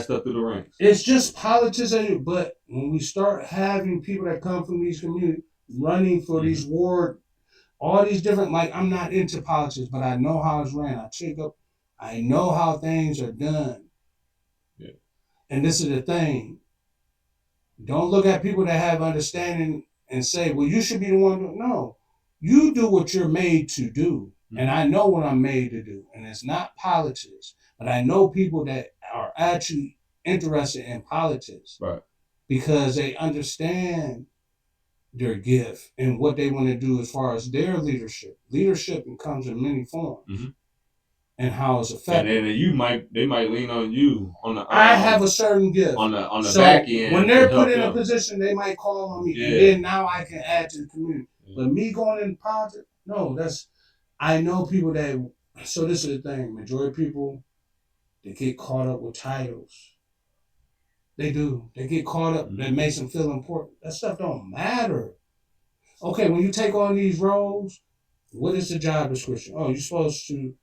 passed up through the ranks. It's just politics, but when we start having people that come from these communities running for these ward, all these different, like, I'm not into politics, but I know how it's ran. I know how things are done. Yeah. And this is the thing. Don't look at people that have understanding and say, well, you should be the one to. No. You do what you're made to do. And I know what I'm made to do. And it's not politics. But I know people that are actually interested in politics. Right. Because they understand their gift and what they want to do as far as their leadership. Leadership comes in many forms. Mm-hmm. And how it's effective. And then they might lean on you on the. I have a certain gift on the back end. When they're put in a position, they might call on me, and then now I can add to the community. Yeah. But me going in politics, no, I know people that. So this is the thing: majority of people, they get caught up with titles. They do. They get caught up. That makes them feel important. That stuff don't matter. Okay, when you take on these roles, what is the job description? Oh, you're supposed to.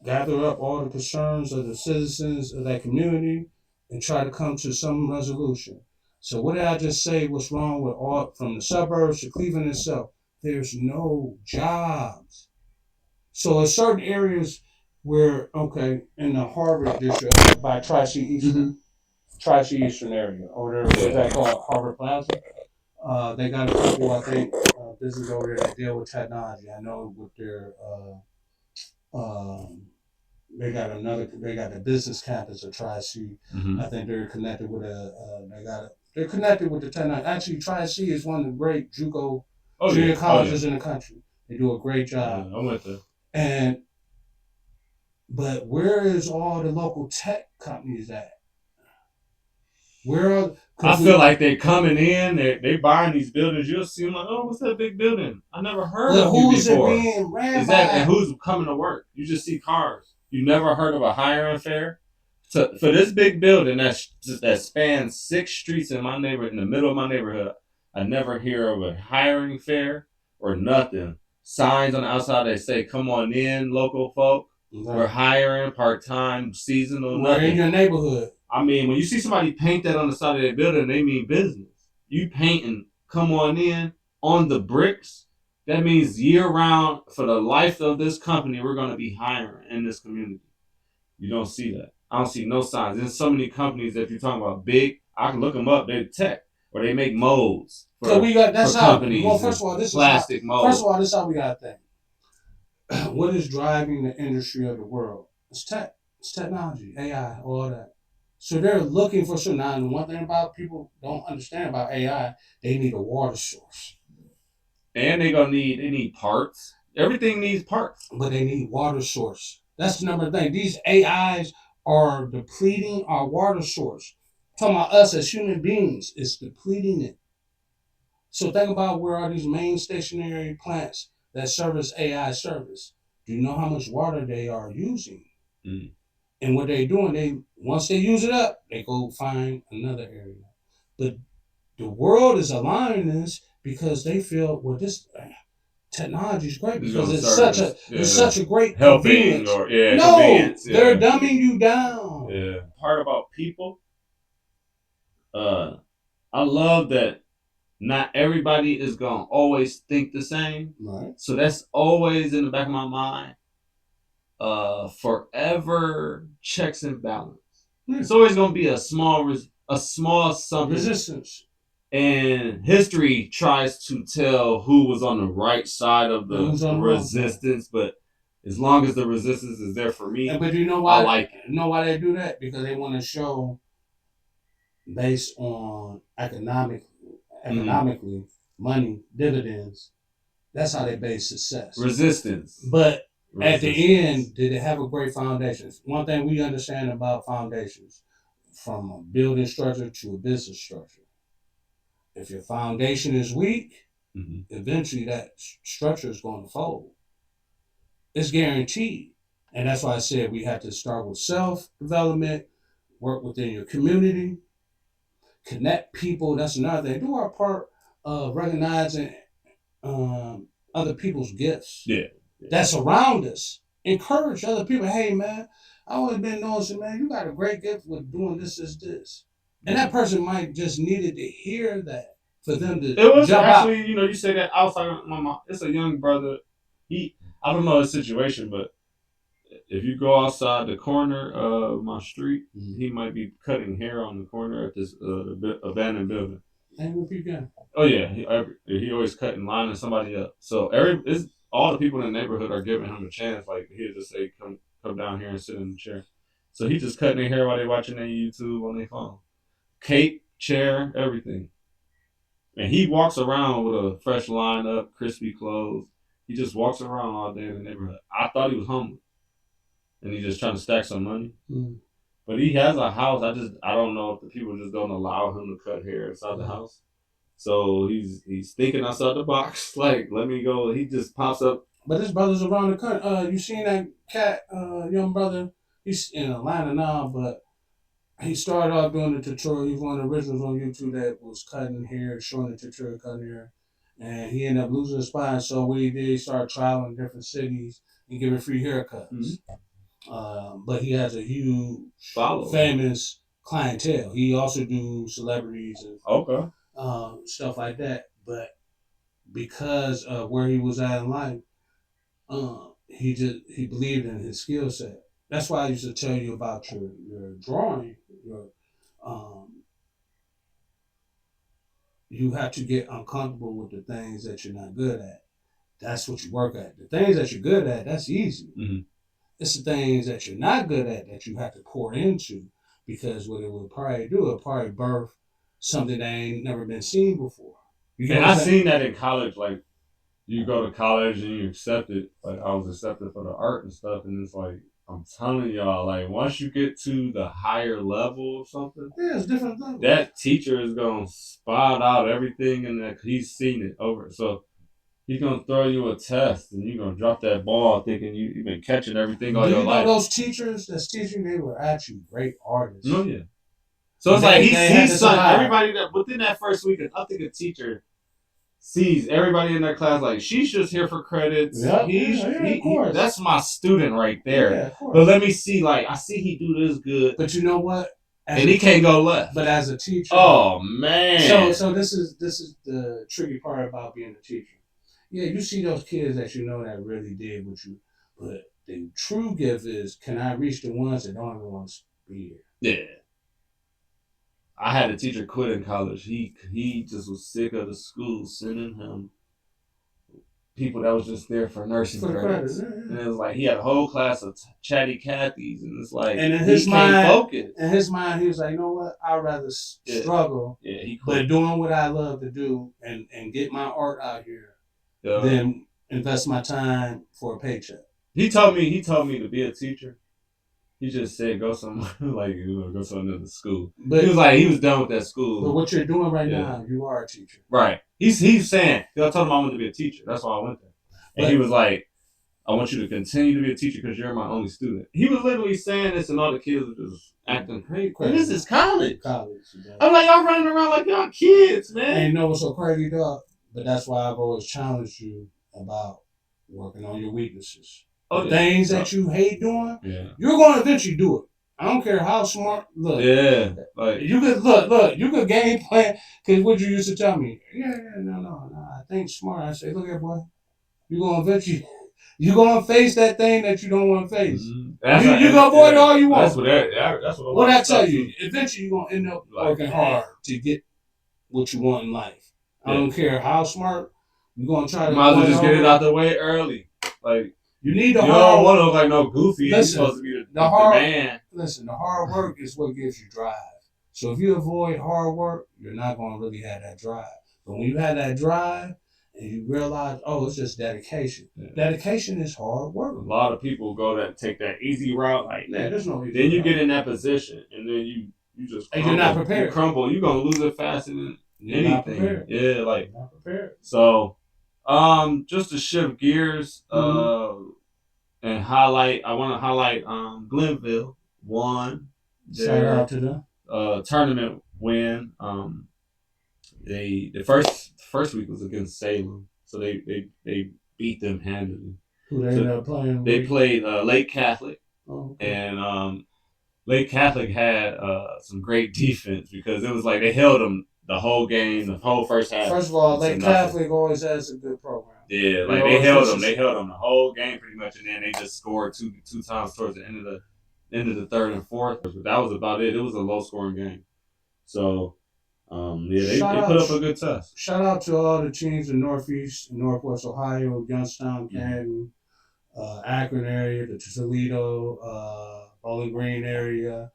Gather up all the concerns of the citizens of that community and try to come to some resolution. So what did I just say? What's wrong with all from the suburbs to Cleveland itself? There's no jobs. So in certain areas where, okay, in the Harvard district by Tri-C Eastern, Tri-C Eastern area, over there, what's that called, Harvard Plaza? They got a couple, I think, businesses over there that deal with technology. I know with their they got the business campus of Tri-C. I think they're connected with they're connected with the technology. Actually, Tri-C is one of the great JUCO junior colleges in the country. They do a great job. Yeah, I went there. But where is all the local tech companies at? I feel like they're coming in, they buying these buildings. You'll see them like, oh, what's that big building? I never heard of you before. Who's it being ran by? And who's coming to work? You just see cars. You never heard of a hiring fair? So for this big building that spans 6 streets in my neighborhood, in the middle of my neighborhood, I never hear of a hiring fair or nothing. Signs on the outside that say, come on in, local folk. Right. We're hiring part-time, seasonal, nothing. We're in your neighborhood. I mean, when you see somebody paint that on the side of their building, they mean business. You painting, come on in, on the bricks, that means year-round, for the life of this company, we're going to be hiring in this community. You don't see that. I don't see no signs. There's so many companies that if you're talking about big, I can look them up. They're tech, or they make molds for companies. Well, first of all, this plastic molds. First of all, this is how we got to think. What is driving the industry of the world? It's tech. It's technology, AI, all that. So they're looking for something. Now, and one thing about people don't understand about AI, they need a water source. And they need parts. Everything needs parts. But they need water source. That's the number thing. These AIs are depleting our water source. Talking about us as human beings, it's depleting it. So think about where are these main stationary plants that service AI service. Do you know how much water they are using? Mm. And what they're doing, once they use it up, they go find another area. But the world is allowing this because they feel, well, this technology is great because it's such a great helping convenience. Convenience. They're dumbing you down. Yeah. Part about people, I love that not everybody is gonna always think the same. Right. So that's always in the back of my mind. Forever checks and balance. Yeah. It's always gonna be a small something resistance. And history tries to tell who was on the right side of the resistance, but as long as the resistance is there for me, but you know why? I like it. You know why they do that? Because they want to show, based on economically, money, dividends. That's how they base success. Resistance. But at the end, did it have a great foundation? One thing we understand about foundations, from a building structure to a business structure. If your foundation is weak, eventually that structure is going to fold. It's guaranteed. And that's why I said we have to start with self-development, work within your community, connect people. That's another thing. Do our part of recognizing other people's gifts. Yeah. That's around us. Encourage other people. Hey, man, I always been noticing, man, you got a great gift with doing this. And that person might just needed to hear that for them to It was jump actually, out. you say that outside my mom. It's a young brother. I don't know his situation, but if you go outside the corner of my street, he might be cutting hair on the corner at this abandoned building. And repeat again. Oh yeah, he always cutting lining somebody up. So all the people in the neighborhood are giving him a chance. Like he'll just say, come down here and sit in the chair. So he just cutting their hair while they watching their YouTube on their phone. Cape, chair, everything. And he walks around with a fresh lineup, crispy clothes. He just walks around all day in the neighborhood. I thought he was homeless, and he's just trying to stack some money. But he has a house. I don't know if the people just don't allow him to cut hair inside the house. So he's thinking outside the box. Like, let me go. He just pops up. But his brother's around the country. You seen that cat, young brother? He's in Atlanta now, but he started off doing the tutorial. He's one of the originals on YouTube that was cutting hair, showing the tutorial cutting hair. And he ended up losing his spine. So what he did, he started traveling different cities and giving free haircuts. But he has a huge, famous clientele. He also do celebrities and stuff like that. But because of where he was at in life, he believed in his skill set. That's why I used to tell you about your drawing. Um, you have to get uncomfortable with the things that you're not good at. That's what you work at. The things that you're good at, that's easy. It's the things that you're not good at that you have to pour into, because what it will probably do, it'll probably birth something that ain't never been seen before. And I seen that in college. Like, you go to college and you accept it. Like, I was accepted for the art and stuff, and it's like, I'm telling y'all, like, once you get to the higher level of something, it's different levels. That teacher is gonna spot out everything, and that he's seen it over. So he's gonna throw you a test, and you're gonna drop that ball thinking you've been catching everything all your life. Those teachers that's teaching, they were actually great artists. Oh yeah. So it's like he sees everybody that within that first week. I think a teacher sees everybody in their class like, she's just here for credits. Of course. That's my student right there. Yeah, of course. But let me see, like, I see he do this good. But you know what? And he can't go left. But as a teacher, oh man. So this is the tricky part about being a teacher. Yeah, you see those kids that you know that really did what you, but the true gift is, can I reach the ones that don't even want to be here? Yeah. I had a teacher quit in college. He just was sick of the school sending him people that was just there for nursing credits. And it was like he had a whole class of chatty Cathys, and it's like, and in his mind, focus. In his mind, he was like, you know what? I'd rather struggle, but doing what I love to do and get my art out here than invest my time for a paycheck. He told me to be a teacher. He just said go somewhere go to another school. But he was like, he was done with that school. But what you're doing right now, you are a teacher. Right. He's saying, I told him I wanted to be a teacher. That's why I went there. And he was like, I want you to continue to be a teacher because you're my only student. He was literally saying this, and all the kids were just acting crazy. And this is college. I'm like, y'all running around like y'all kids, man. And you know what's so crazy, dog? But that's why I've always challenged you about working on your weaknesses. Things that you hate doing, you're going to eventually do it. I don't care how smart. Look, like you could look. You could game plan. Because what you used to tell me, no. I think smart. I say, look here, boy. You're going to eventually. You're going to face that thing that you don't want to face. Mm-hmm. You going to avoid it all you want. That's what I tell you. Eventually, you're going to end up working hard to get what you want in life. I don't care how smart. You're going to try to. Might as well just get it out the way early. Like. You need the hard. You don't want to look like no goofy. You're supposed to be the man. Listen, the hard work is what gives you drive. So if you avoid hard work, you're not going to really have that drive. But when you have that drive and you realize, it's just dedication. Yeah. Dedication is hard work. A lot of people take that easy route. Like, there's no easy then you get in that position, and then you just crumble. And you're not prepared. You crumble. You're going to lose it faster than anything. Not prepared. Yeah, like. You're not prepared. So. Just to shift gears, and highlight. I want to highlight Glenville won their tournament win. The first week was against Salem, so they beat them handily. Who they ended up playing? They played Lake Catholic. Oh, okay. And Lake Catholic had some great defense because it was like they held them the whole game, the whole first half. First of all, to Lake nothing. Catholic always has a good program. Yeah, They like they always held them. listen. They held them the whole game pretty much, and then they just scored two times towards the end of the third and fourth. But that was about it. It was a low scoring game. So yeah, they put up a good test. Shout out to all the teams in Northeast and Northwest Ohio, Youngstown, Canton, Akron area, the Toledo, Bowling Green area,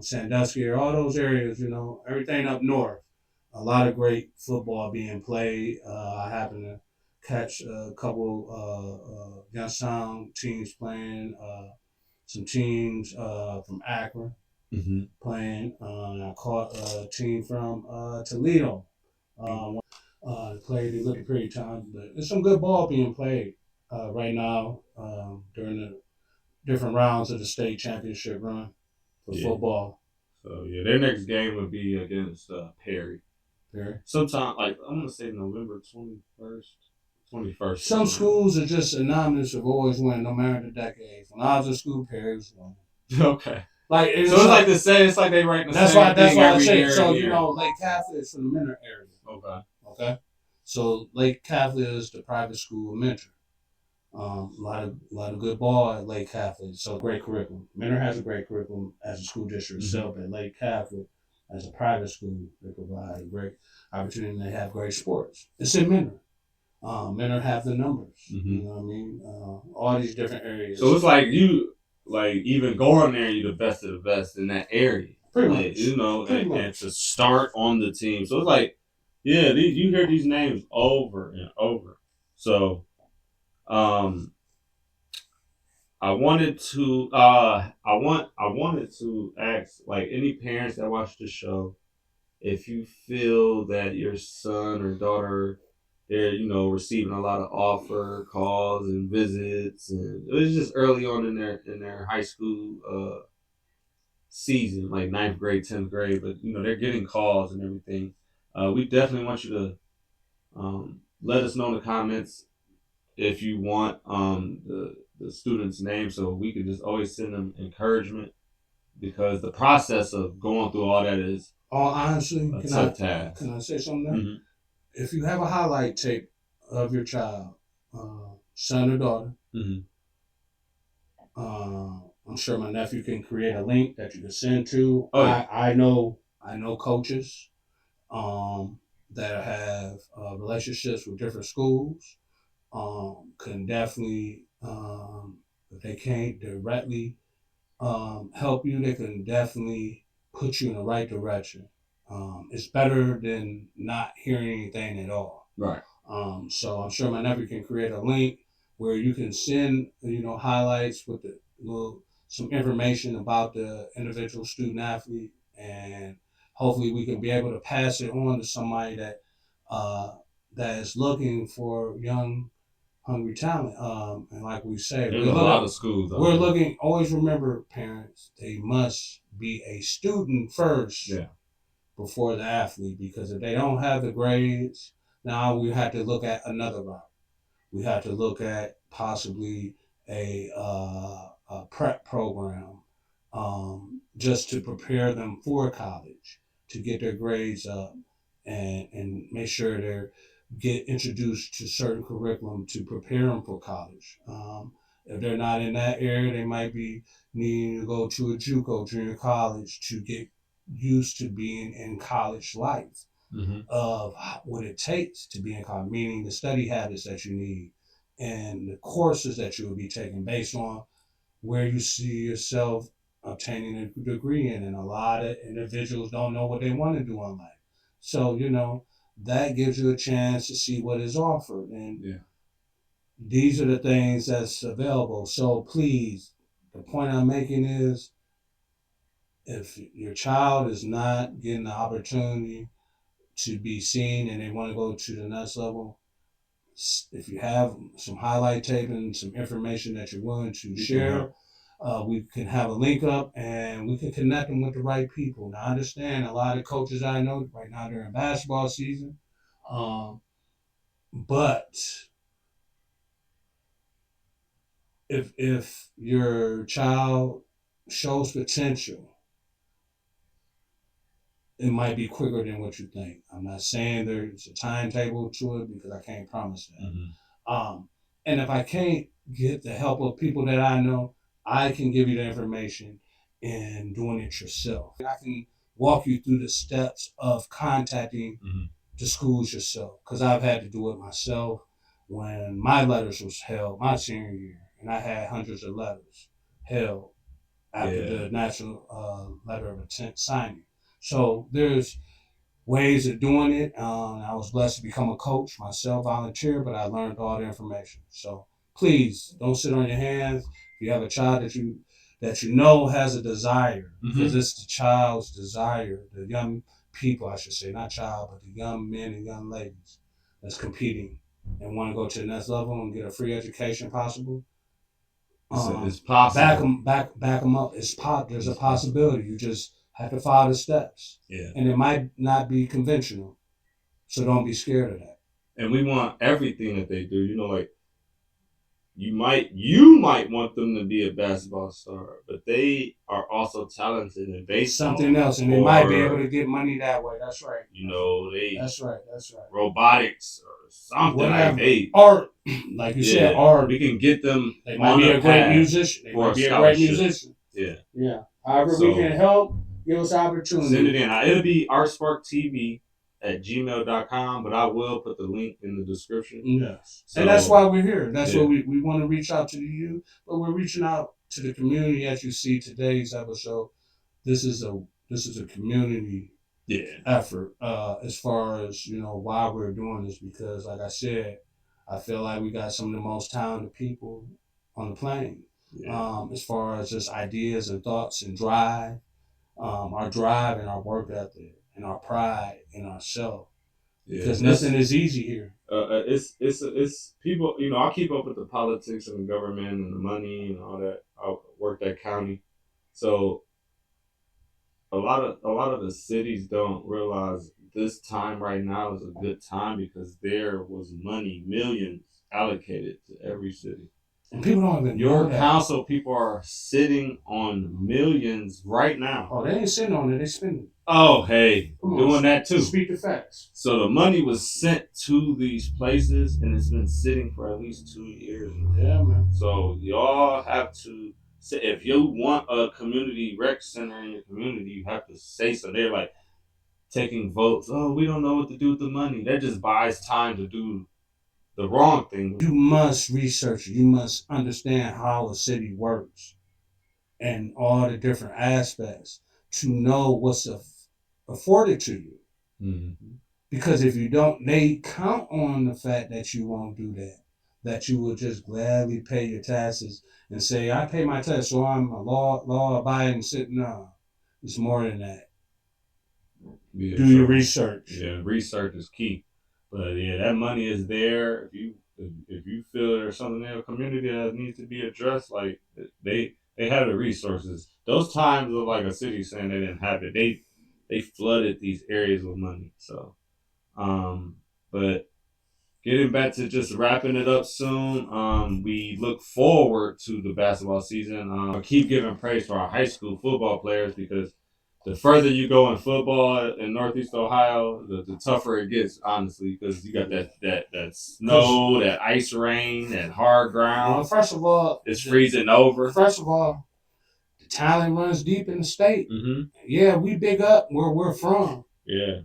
Sandusky, all those areas, you know, everything up north. A lot of great football being played. I happen to catch a couple Youngstown teams playing, some teams from Akron playing. I caught a team from Toledo. Played. They looked pretty talented. But there's some good ball being played right now during the different rounds of the state championship run for football. So yeah, their next game would be against Perry. Perry. Sometime like I'm gonna say November 21st. Some schools are just anonymous of always winning, no matter the decade. When I was in school, Perry was winning. Okay. Like so it's like the same. It's like they rank the same. That's why I say. Year, So you know, Lake Catholic is from the Mentor area. Okay. Okay. So Lake Catholic is the private school of Mentor. A lot of good ball at Lake Catholic. So great curriculum. Mentor has a great curriculum as a school district itself, but Lake Catholic as a private school, they provide a great opportunity. They have great sports. It's in Mentor. Mentor have the numbers. You know what I mean? All these different areas. So it's like you, like even going there, you're the best of the best in that area. Pretty like, much. You know, and to start on the team. So it's like, yeah, you hear these names over and over. So, I wanted to ask like any parents that watch the show if you feel that your son or daughter they're receiving a lot of offer calls and visits, and it was just early on in their high school season, like ninth grade, 10th grade, but they're getting calls and everything. We definitely want you to let us know in the comments if you want the student's name, so we can just always send them encouragement, because the process of going through all that is honestly, a tough task. Can I say something there? If you have a highlight tape of your child, son or daughter, I'm sure my nephew can create a link that you can send to. I know coaches that have relationships with different schools. Can definitely, if they can't directly help you, they can definitely put you in the right direction. It's better than not hearing anything at all. Right. So I'm sure my nephew can create a link where you can send, highlights with some information about the individual student athlete, and hopefully we can be able to pass it on to somebody that is looking for young, hungry talent. And like we say, there's a lot of schools. We're looking. Always remember, parents, they must be a student first. Yeah. Before the athlete, because if they don't have the grades, now we have to look at another route. We have to look at possibly a prep program, just to prepare them for college, to get their grades up, and make sure they're get introduced to certain curriculum to prepare them for college. If they're not in that area, they might be needing to go to a JUCO, junior college, to get used to being in college life, of what it takes to be in college, meaning the study habits that you need and the courses that you will be taking based on where you see yourself obtaining a degree in. And a lot of individuals don't know what they want to do in life. So, that gives you a chance to see what is offered. And these are the things that's available. So please, the point I'm making is, if your child is not getting the opportunity to be seen and they want to go to the next level, if you have some highlight tape and some information that you're willing to share, we can have a link up and we can connect them with the right people. Now, I understand a lot of coaches I know right now, they're in basketball season, but if your child shows potential, it might be quicker than what you think. I'm not saying there's a timetable to it because I can't promise that. And if I can't get the help of people that I know, I can give you the information and doing it yourself. I can walk you through the steps of contacting the schools yourself because I've had to do it myself when my letters was held my senior year, and I had hundreds of letters held after the national letter of intent signing. So there's ways of doing it. I was blessed to become a coach myself, volunteer, but I learned all the information. So please don't sit on your hands. If you have a child that you know has a desire, because it's the child's desire, the young people, I should say, not child, but the young men and young ladies that's competing and want to go to the next level and get a free education possible. It's possible. Back them up. There's a possibility. You just have to follow the steps. Yeah. And it might not be conventional. So don't be scared of that. And we want everything that they do. You know, like you might want them to be a basketball star, but they are also talented in baseball. Something else, and they might be able to get money that way. That's right. You know, That's right. Robotics or something like or like you said, or we can get them. They might be a great musician. They might be a great musician. Yeah. However, we can help. Give us opportunity. Send it in. It'll be artsparktv@gmail.com, but I will put the link in the description. Yes. So, and that's why we're here. That's what we want to reach out to you, but we're reaching out to the community. As you see today's episode, this is a community effort as far as why we're doing this, because like I said, I feel like we got some of the most talented people on the planet as far as just ideas and thoughts and drive. Our drive and our work ethic and our pride in ourselves. Because nothing is easy here. It's people. I keep up with the politics and the government and the money and all that. I work at county, so a lot of the cities don't realize this time right now is a good time because there was money, millions allocated to every city. And people don't even know that. Your council people are sitting on millions right now. Oh, they ain't sitting on it. They spending it. Oh, hey. Doing that too. Speak the facts. So the money was sent to these places and it's been sitting for at least 2 years. Yeah, man. So y'all have to say, if you want a community rec center in your community, you have to say so. They're like taking votes. Oh, we don't know what to do with the money. That just buys time to do the wrong thing. You must research. You must understand how a city works and all the different aspects to know what's afforded to you. Mm-hmm. Because if you don't, they count on the fact that you won't do that you will just gladly pay your taxes and say, I pay my tax, so I'm a law-abiding citizen. No, it's more than that. Yeah, do your research. Yeah, research is key. But yeah, that money is there. If you feel there's something in the community that needs to be addressed, like they have the resources. Those times of like a city saying they didn't have it, they flooded these areas with money. So, but getting back to just wrapping it up soon. We look forward to the basketball season. Keep giving praise to our high school football players because the further you go in football in Northeast Ohio, the tougher it gets, honestly, because you got that snow, that ice rain, that hard ground. Well, first of all, it's freezing over. First of all, the talent runs deep in the state. Mm-hmm. Yeah, we big up where we're from. Yeah.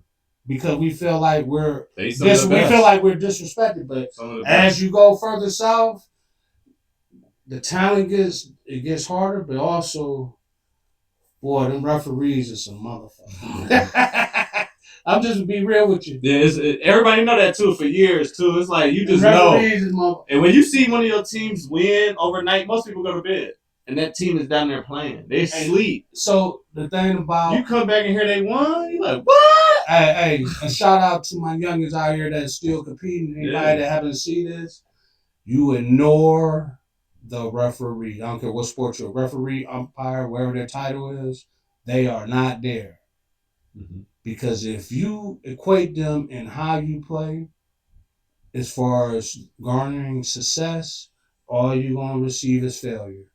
Because we feel like we feel like we're disrespected, but as you go further south, the talent gets harder, but also, boy, them referees are some motherfuckers. I'm just be real with you. Yeah, everybody know that too for years too. It's like you just know. And when you see one of your teams win overnight, most people go to bed. And that team is down there playing. They sleep. So the thing about you come back and hear they won, you're like, what? Hey, a shout out to my youngest out here that's still competing. Anybody that haven't seen this, you ignore the referee. I don't care what sport you're referee, umpire, whatever their title is, they are not there. Mm-hmm. Because if you equate them in how you play, as far as garnering success, all you're going to receive is failure.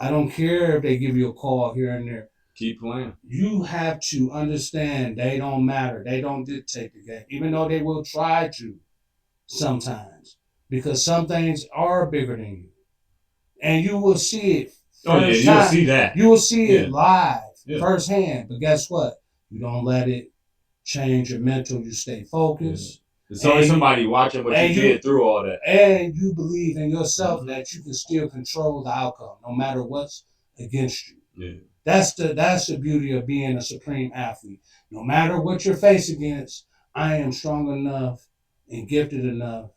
I don't care if they give you a call here and there. Keep playing. You have to understand they don't matter. They don't dictate the game, even though they will try to sometimes, because some things are bigger than you. And you will see it first you'll time. see that. You will see it live, Yeah. firsthand. But guess what? You don't let it change your mental. You stay focused. There's always somebody watching what you did through all that. And you believe in yourself that you can still control the outcome, no matter what's against you. Yeah. That's the beauty of being a supreme athlete. No matter what you're faced against, I am strong enough and gifted enough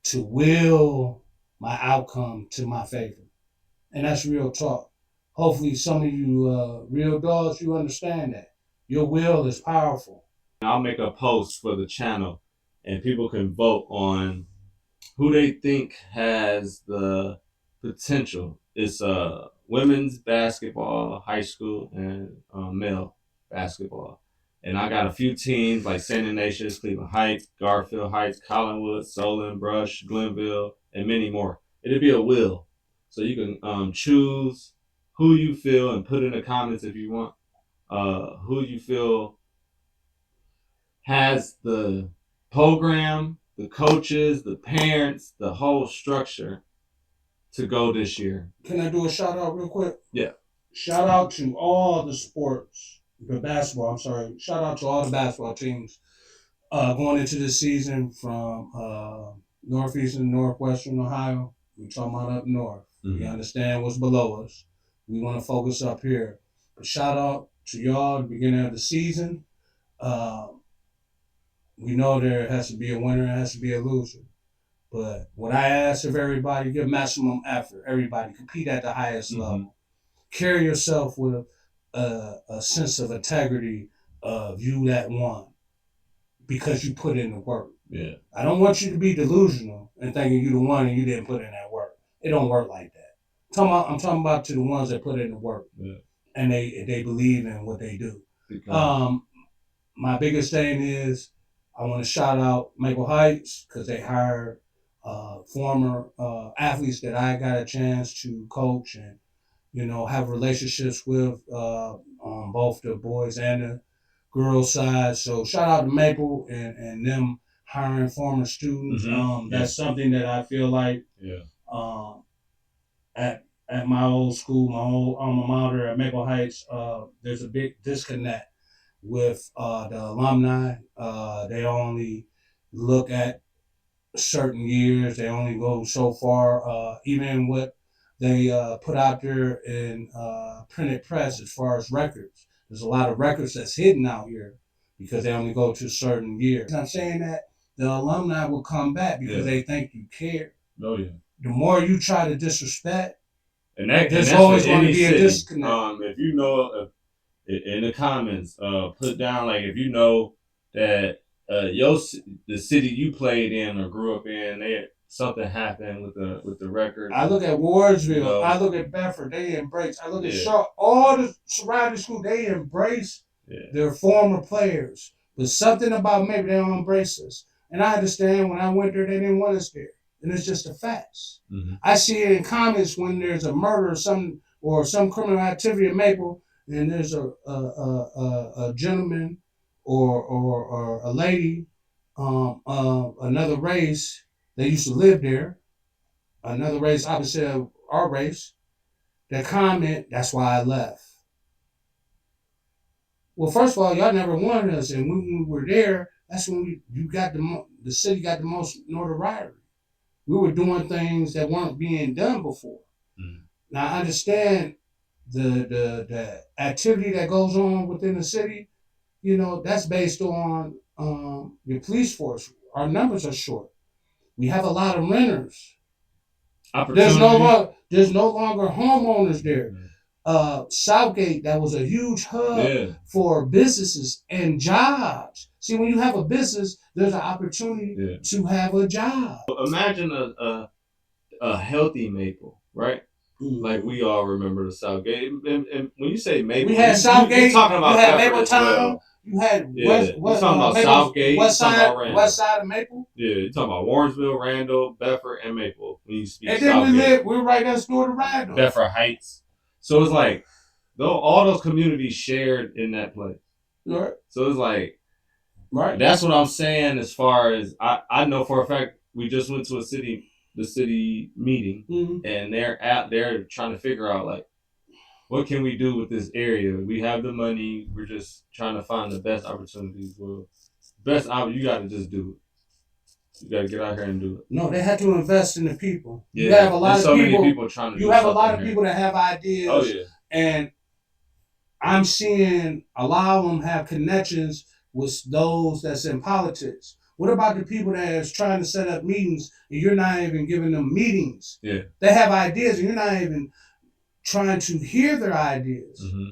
to will my outcome to my favor. And that's real talk. Hopefully some of you real dogs, you understand that. Your will is powerful. I'll make a post for the channel and people can vote on who they think has the potential. It's women's basketball, high school, and male basketball. And I got a few teams like St. Ignatius, Cleveland Heights, Garfield Heights, Collinwood, Solon, Brush, Glenville, and many more. It'll be a wheel. So you can choose who you feel and put in the comments if you want who you feel has the program, the coaches, the parents, the whole structure to go this year. Can I do a shout out real quick? Yeah. Shout out to all the sports, shout out to all the basketball teams going into this season from Northeastern, Northwestern Ohio. We're talking about up north. Mm-hmm. We understand what's below us. We want to focus up here. But shout out to y'all at the beginning of the season. We know there has to be a winner, there has to be a loser. But what I ask of everybody, give maximum effort. Everybody compete at the highest level. Carry yourself with a sense of integrity of you that won because you put in the work. Yeah. I don't want you to be delusional and thinking you the one and you didn't put in that work. It don't work like that. I'm talking about to the ones that put in the work and they believe in what they do. My biggest thing is I want to shout out Maple Heights because they hired former athletes that I got a chance to coach and have relationships with on both the boys and the girls side. So shout out to Maple and them hiring former students. That's something that I feel like at my old school, my old alma mater at Maple Heights, there's a big disconnect with the alumni. They only look at certain years. They only go so far. Even what they put out there in printed press as far as records. There's a lot of records that's hidden out here because they only go to certain years. I'm saying that the alumni will come back because they think you care. Oh yeah. The more you try to disrespect, there's always going to be a disconnect. If you know, in the comments, put down like if you know that the city you played in or grew up in, something happened with the record. I look at Wardsville. I look at Bedford. They embrace. I look at Shaw. All the surrounding schools. They embrace their former players. But something about maybe they don't embrace us. And I understand when I went there, they didn't want us there. And it's just the facts. I see it in comments when there's a murder or some criminal activity in Maple, and there's a gentleman or a lady, another race. They used to live there. Another race opposite of our race. That comment, that's why I left. Well, first of all, y'all never wanted us, and when we were there, that's when the city got the most notoriety. We were doing things that weren't being done before. Now I understand the activity that goes on within the city. That's based on your police force. Our numbers are short. We have a lot of renters. There's no longer homeowners there. Southgate, that was a huge hub for businesses and jobs. See, when you have a business, there's an opportunity to have a job. Imagine a healthy Maple, right? Like we all remember the Southgate. And when you say Maple, we had Southgate. You're talking about you had Maple Town. You had Yeah, you talking about Maple, Southgate, West you talking side, about Randall. West side of Maple. Yeah, you talking about Warrensville, Randall, Bedford, and Maple. When you speak And then Southgate. we're right next door to Randall. Bedford Heights. So it's like, though all those communities shared in that place. Right. So it's like, right. That's what I'm saying. As far as I know for a fact, we just went to the city meeting, and they're trying to figure out like, what can we do with this area? We have the money. We're just trying to find the best opportunities. Well, you got to just do it. You got to get out here and do it. No, they had to invest in the people. Yeah, you have a lot of so people. Many people trying to. You have a lot of people that have ideas. Oh yeah. And I'm seeing a lot of them have connections with those that's in politics. What about the people that is trying to set up meetings and you're not even giving them meetings? Yeah. They have ideas and you're not even trying to hear their ideas. Mm-hmm.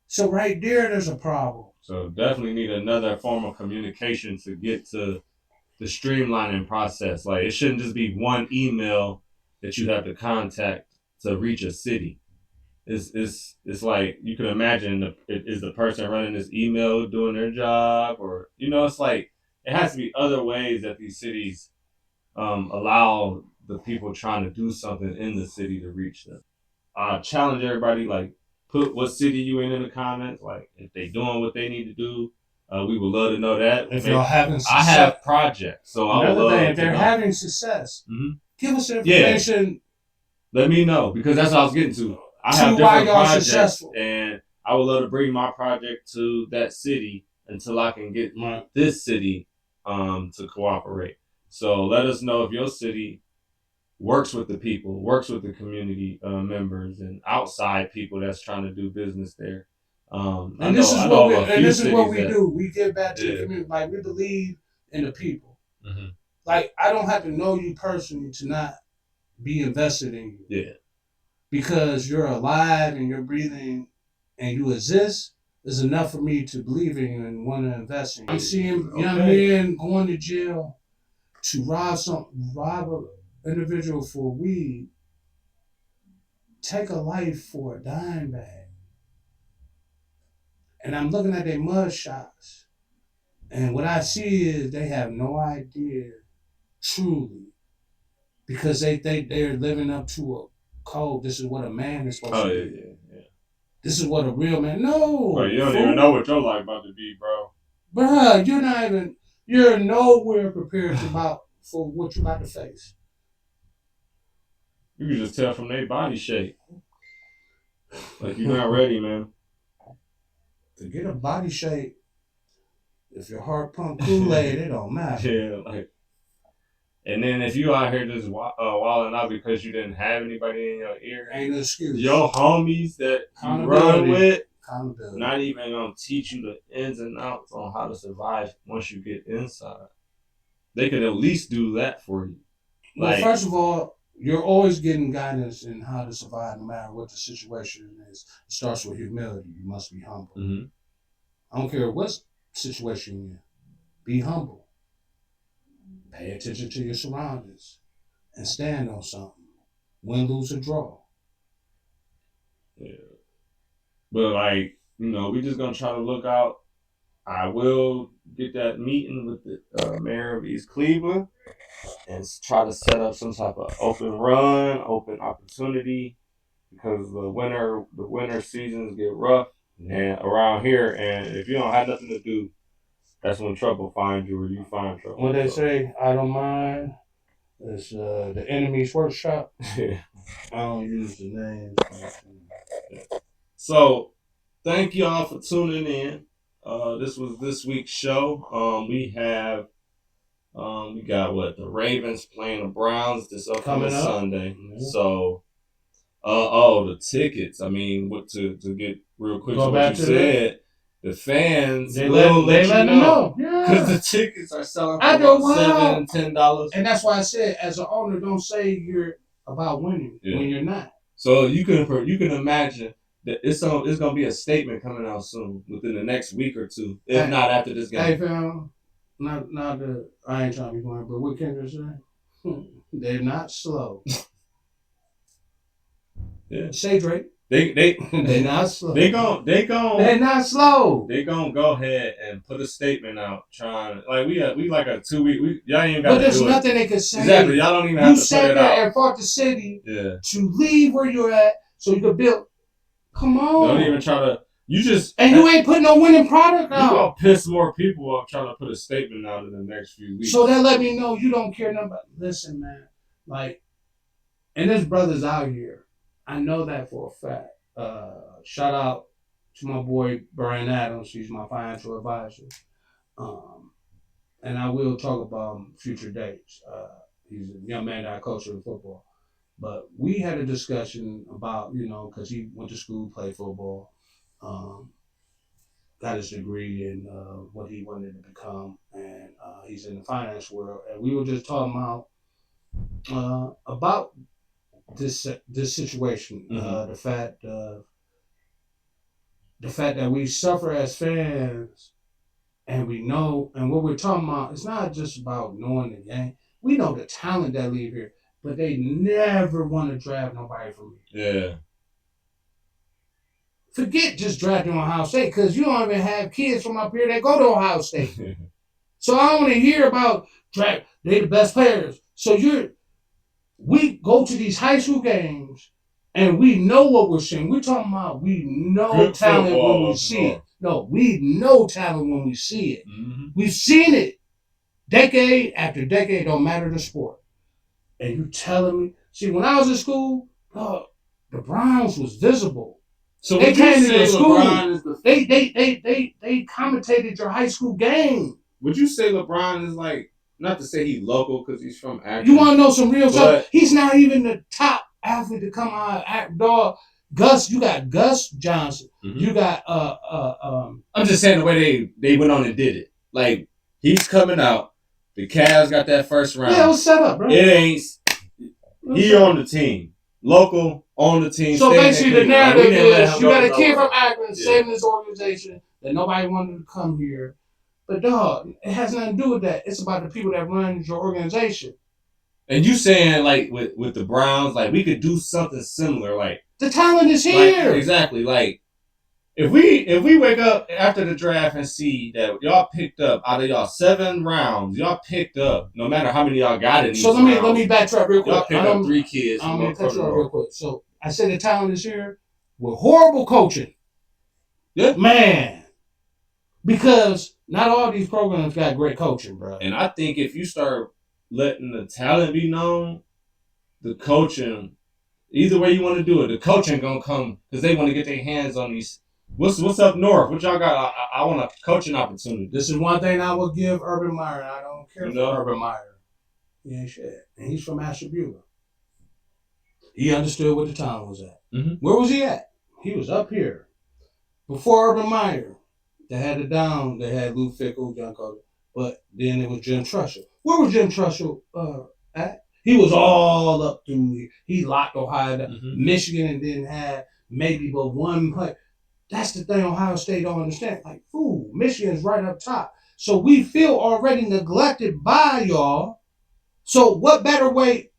So right there's a problem. So definitely need another form of communication to get to the streamlining process. Like, it shouldn't just be one email that you have to contact to reach a city. It's like, you can imagine, is the person running this email doing their job, or it's like, it has to be other ways that these cities allow the people trying to do something in the city to reach them. Challenge everybody, like, put what city you in the comments. Like, if they doing what they need to do, we would love to know that. If y'all having success, I have projects, so I would love to know. If they're having success, give us information. Yeah. Let me know, because that's what I was getting to. I have different projects, successful. And I would love to bring my project to that city until I can get this city to cooperate. So let us know if your city works with the people, works with the community members, and outside people that's trying to do business there. And this is what we do. We give back to the community. Like, we believe in the people. Mm-hmm. Like, I don't have to know you personally to not be invested in you. Yeah. Because you're alive and you're breathing and you exist is enough for me to believe in you and want to invest in you. I'm seeing young men going to jail to rob an individual for weed, take a life for a dime bag. And I'm looking at their mug shots, and what I see is they have no idea, truly, because they're living up to a code. This is what a man is supposed to be. Yeah. This is what a real man. No. Bro, you don't even know what your life about to be, bro. Bruh, you're nowhere prepared for what you're about to face. You can just tell from their body shape. Like, you're not ready, man. To get a body shape, if your heart pump Kool-Aid, it don't matter. Yeah, like. And then if you out here just wilding out because you didn't have anybody in your ear, ain't no excuse. Your homies that you run with, not even gonna teach you the ins and outs on how to survive once you get inside. They can at least do that for you. Well, first of all, you're always getting guidance in how to survive, no matter what the situation is. It starts with humility. You must be humble. Mm-hmm. I don't care what situation you're in. Be humble. Pay attention to your surroundings and stand on something. Win, lose, or draw. Yeah. But, like, we just going to try to look out. I will get that meeting with the mayor of East Cleveland and try to set up some type of open opportunity, because the winter seasons get rough and around here, and if you don't have nothing to do, that's when trouble finds you, or you find trouble. When they say, I don't mind, it's the enemy's workshop. Yeah. I don't use the names. So, thank y'all for tuning in. This was this week's show. We got the Ravens playing the Browns this upcoming Sunday. Mm-hmm. So, the tickets. I mean, to get real quick to what you said. The fans, they let them know. Because the tickets are selling for $7 and $10. And that's why I said, as an owner, don't say you're about winning when you're not. So you can imagine that it's gonna be a statement coming out soon, within the next week or two, if not after this game. Hey, fam, I ain't trying to be going, but what Kendrick say? They're not slow. Yeah. Say Drake. They're not slow. They're not slow. They gonna go ahead and put a statement out trying like we like a 2 week. Y'all ain't got. But there's nothing they can say. Exactly. Y'all don't even have to put it out. You sat there and fought the city to leave where you're at so you could build. Come on. Don't even try to. You just you ain't putting no winning product out. You gonna piss more people off trying to put a statement out in the next few weeks. So that let me know you don't care nothing about. Listen, man. Like, and there's brothers out here. I know that for a fact. Shout out to my boy Brian Adams. He's my financial advisor. And I will talk about future dates. He's a young man that I coach in football. But we had a discussion about, because he went to school, played football, got his degree in what he wanted to become, and he's in the finance world. And we were just talking about this situation, the fact that we suffer as fans, and we know, and what we're talking about, it's not just about knowing the game. We know the talent that leave here, but they never want to draft nobody from here. Yeah. Forget just drafting Ohio State, because you don't even have kids from up here that go to Ohio State. So I don't want to hear about draft. They the best players. So we go to these high school games, and we know what we're seeing. We're talking about we know good talent when we see it. No, we know talent when we see it. Mm-hmm. We've seen it decade after decade, don't matter the sport. And you telling me, see, when I was in school, the Browns was visible. So they came to school. They commentated your high school game. Would you say LeBron is like, not to say he's local because he's from Akron? You want to know some real stuff? He's not even the top athlete to come out. Dog, Gus, you got Gus Johnson. Mm-hmm. You got I'm just saying the way they went on and did it. Like, he's coming out. The Cavs got that first round. Yeah, it was set up, bro. It ain't. He on the team. Local, on the team. So basically the narrative is you got a kid from Akron saving this organization that nobody wanted to come here. But dog, it has nothing to do with that. It's about the people that run your organization. And you saying like with the Browns, like we could do something similar. Like the talent is here. Like, exactly. Like if we wake up after the draft and see that y'all picked up out of y'all 7 rounds, y'all picked up no matter how many y'all got in. So let me backtrack real quick. Y'all picked up 3 kids. I'm gonna cut you off real quick. So I said the talent is here with horrible coaching. Yeah, man. Because not all these programs got great coaching, bro. And I think if you start letting the talent be known, the coaching, either way you want to do it, the coaching gonna come because they want to get their hands on these. What's up north? What y'all got? I want a coaching opportunity. This is one thing I will give Urban Meyer. I don't care for Urban Meyer. He ain't shit. And he's from Ashtabula. He understood what the town was at. Mm-hmm. Where was he at? He was up here. Before Urban Meyer, they had it down. They had Lou Fickle, John Carter. But then it was Jim Trussell. Where was Jim Trussell at? He was all up through. He locked Ohio down. Mm-hmm. Michigan didn't have maybe but one play. That's the thing Ohio State don't understand. Like, fool, Michigan's right up top. So we feel already neglected by y'all. So what better way?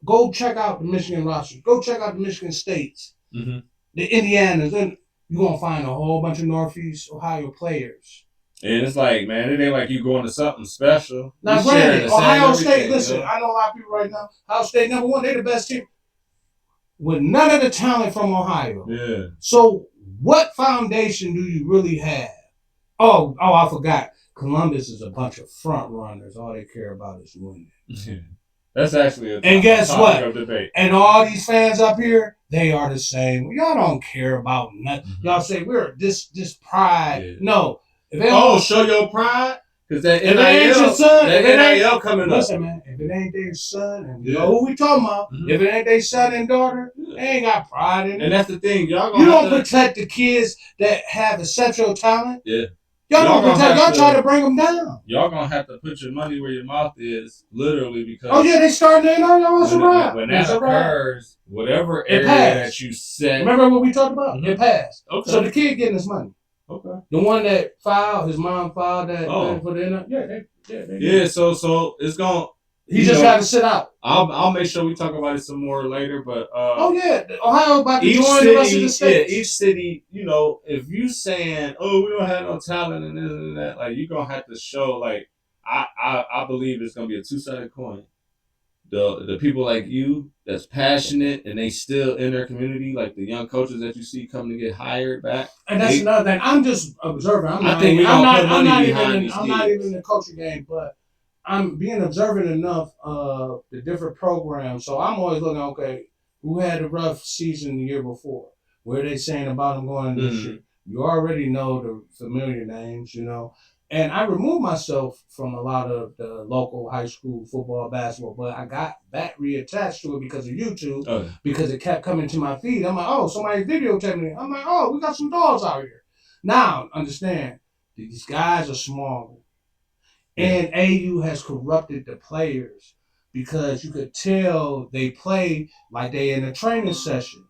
Go check out the Michigan roster. Go check out the Michigan States. Mm-hmm. The Indianas. Then you're going to find a whole bunch of Northeast Ohio players. And it's like, man, it ain't like you going to something special. Now, granted, Ohio State, listen, I know a lot of people right now, Ohio State, number one, they're the best team. With none of the talent from Ohio. Yeah. So what foundation do you really have? Oh, I forgot. Columbus is a bunch of front runners. All they care about is winning. That's actually and guess what? Of debate. And all these fans up here, they are the same. Y'all don't care about nothing. Mm-hmm. Y'all say we're this pride. Yeah. No. Show your pride. Because that NIL coming up. Listen, man, if it ain't their son, and you know who we talking about, if it ain't their son and daughter, they ain't got pride in it. And that's the thing. Y'all you don't protect the kids that have exceptional talent. Yeah. Y'all don't protect. Y'all try to bring them down. Y'all gonna have to put your money where your mouth is, literally, because. Oh yeah, they starting to know it's a wrap. When that occurs, whatever area that you set. Remember what we talked about? Mm-hmm. It passed. Okay. So the kid getting his money. Okay. The one that filed, his mom filed that for the Yeah, so it's going He just got to sit out. I'll make sure we talk about it some more later. But Ohio about to join the rest of the states. Yeah, each city, if you saying, oh, we don't have no talent and this and that, like you're gonna have to show. Like I believe it's gonna be a two-sided coin. The people like you that's passionate and they still in their community, like the young coaches that you see coming to get hired back. And that's another thing. I'm just observing. I'm not even in the coaching game, but I'm being observant enough of the different programs. So I'm always looking, okay, who had a rough season the year before? What are they saying about them going this year? You already know the familiar names, And I removed myself from a lot of the local high school football, basketball, but I got back reattached to it because of YouTube, because it kept coming to my feed. I'm like, oh, somebody's videotaping me. I'm like, oh, we got some dogs out here. Now, understand, these guys are small. And AU has corrupted the players because you could tell they play like they in a training session.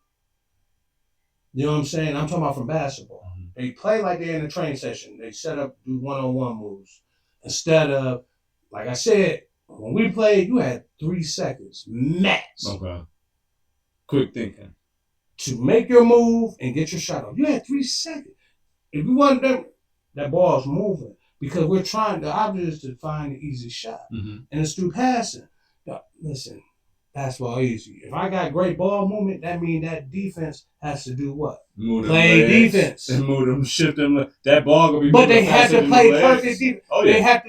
You know what I'm saying? I'm talking about from basketball. They play like they're in a training session. They set up, do one-on-one moves. Instead of, like I said, when we played, you had 3 seconds max. Okay. Quick thinking. To make your move and get your shot off. You had 3 seconds. If you want them, that ball's moving. Because we're trying, the object is to find the easy shot. And it's through passing. Now, listen, basketball easy. If I got great ball movement, that means that defense has to do what? Play defense. And move them, shift them. That ball gonna be. But they have to play perfect defense. Oh yeah.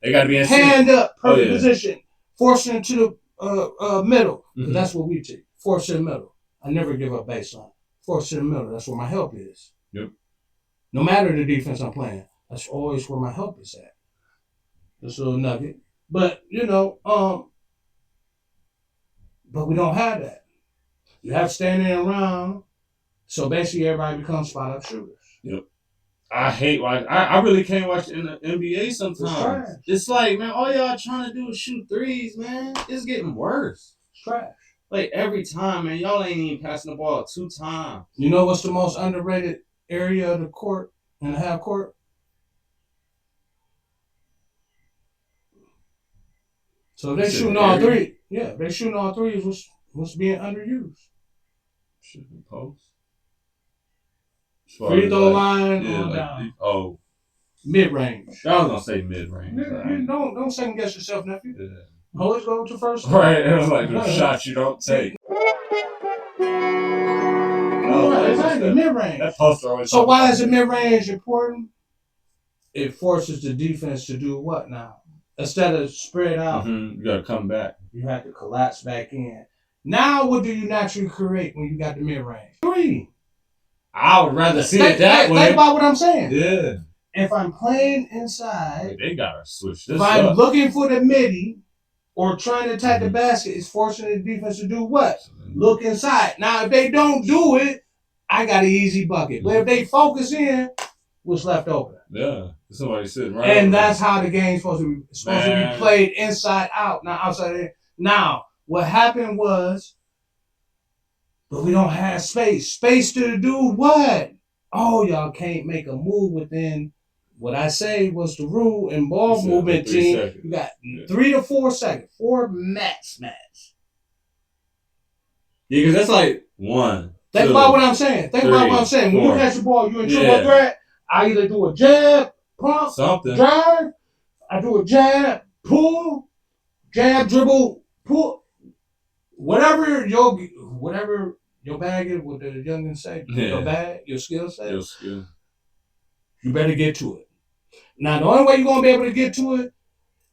They got to be in hand up, perfect position, force it into the middle. That's what we take. Force in the middle. I never give up baseline. Force in the middle. That's where my help is. Yep. No matter the defense I'm playing, that's always where my help is at. Just a little nugget. But, but we don't have that. You have standing around, so basically everybody becomes spot-up shooters. Yep. I hate watching. I really can't watch in the NBA sometimes. It's like, man, all y'all trying to do is shoot threes, man. It's getting worse. It's trash. Like, every time, man, y'all ain't even passing the ball 2 times. You know what's the most underrated area of the court, in the half court? So if they shooting all three, if they shooting all threes, what's being underused? Shooting post. Free throw line or down. Mid range. I was gonna say mid range. Don't second guess yourself, nephew. Yeah. Always go to first. Right, it was like the shots you don't take. Exactly, mid range. That poster always. So why is the mid range important? It forces the defense to do what now? Instead of spread out, you gotta come back. You have to collapse back in. Now, what do you naturally create when you got the mid range? 3. I would rather see it that way. Think about what I'm saying. Yeah. If I'm playing inside, they gotta switch this. If I'm looking for the midi or trying to attack the basket, it's forcing the defense to do what? Look inside. Now, if they don't do it, I got an easy bucket. But if they focus in, what's left open? Yeah. Somebody sitting right. And that's how the game's supposed to be played inside out, not outside in. Now, what happened was, but we don't have space. Space to do what? Oh, y'all can't make a move within what I say was the rule in ball movement team. Seconds. You got 3 to 4 seconds. 4 max. Yeah, because that's like 1. Think about what I'm saying. Think about what I'm saying. When you catch the ball, you in triple threat. I either do a jab, pump, drive. I do a jab, pull, jab, dribble, pull. Whatever your bag is, what the youngins say, your bag, your skill set. Your skill. You better get to it. Now, the only way you're going to be able to get to it,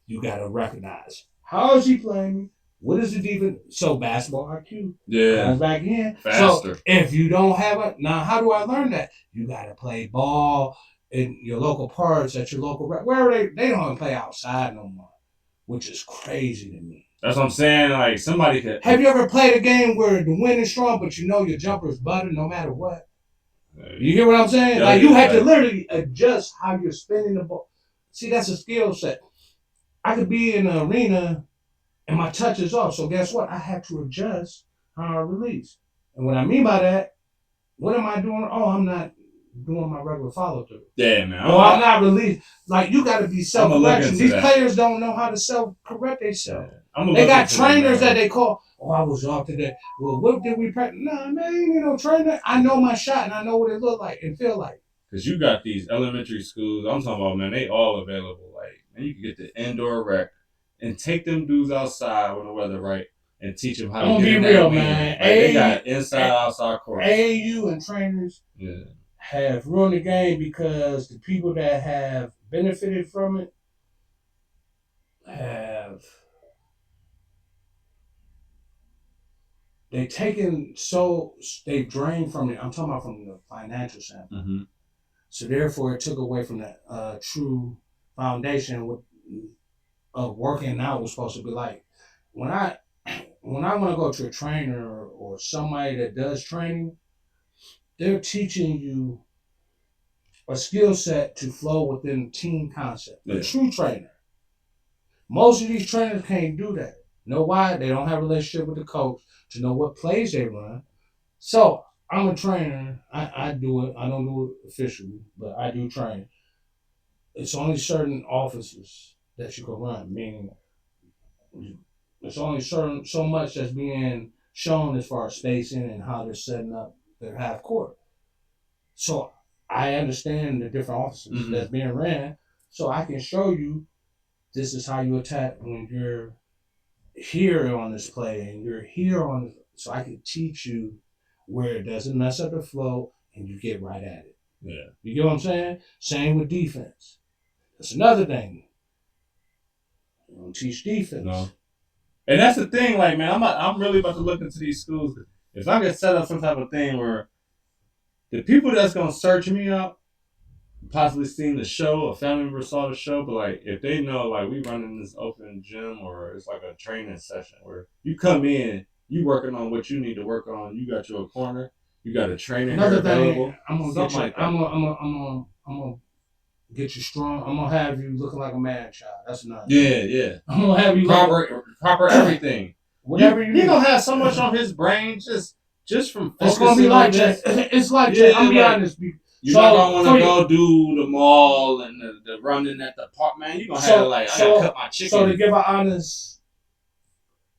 you got to recognize how is he playing? What is the defense? So basketball IQ. Comes back in. Faster. So if you don't have it, now how do I learn that? You got to play ball in your local parks at your local where they don't even play outside no more, which is crazy to me. That's what I'm saying. Like somebody could. Have you ever played a game where the wind is strong, but you know your jumper is buttered no matter what? You hear what I'm saying? Yeah, like you have to literally adjust how you're spinning the ball. See, that's a skill set. I could be in the arena and my touch is off. So guess what? I have to adjust how I release. And what I mean by that, what am I doing? Oh, I'm not doing my regular follow through. Yeah, man. Oh, I'm not released. Like you got to be self-correction. These players don't know how to self-correct themselves. They got trainers that they call. Oh, I was off today. Well, what did we practice? Nah, man, you know, trainer. I know my shot and I know what it look like and feel like. Because you got these elementary schools, I'm talking about, man, they all available. Like, man, you can get the indoor rec and take them dudes outside when the weather right and teach them how to get in real, man. Like, they got inside, outside courts. AAU and trainers have ruined the game because the people that have benefited from it have they've drained from it. I'm talking about from the financial standpoint. Mm-hmm. So therefore, it took away from that true foundation of working out was supposed to be like. When I want to go to a trainer or somebody that does training, they're teaching you a skill set to flow within team concept. A true trainer. Most of these trainers can't do that. Know why? They don't have a relationship with the coach to know what plays they run. So I'm a trainer. I do it. I don't do it officially, but I do train. It's only certain offices that you can run, meaning it's only so much that's being shown as far as spacing and how they're setting up their half court. So I understand the different offices that's being ran, so I can show you this is how you attack when you're here on this play and you're here on this, so I can teach you where it doesn't mess up the flow and you get right at it. Yeah. You get what I'm saying? Same with defense. That's another thing. You don't teach defense. No. And that's the thing, like, man, I'm really about to look into these schools. If I could set up some type of thing where the people that's gonna search me out, possibly seen the show, a family member saw the show, but like if they know like we running this open gym or it's like a training session where you come in, you working on what you need to work on, you got your corner, you got a trainer Another here available. Thing, I'm gonna get you. Like I'm gonna get you strong. I'm gonna have you looking like a man child. That's enough. Yeah. I'm gonna have you proper everything. Whatever you he gonna have so much on his brain just from focusing. It's gonna be like that. It's like that. I'm be honest. You're not gonna want to go do the mall and the running at the park, man. You're gonna have I gotta cut my chicken. So to give an honest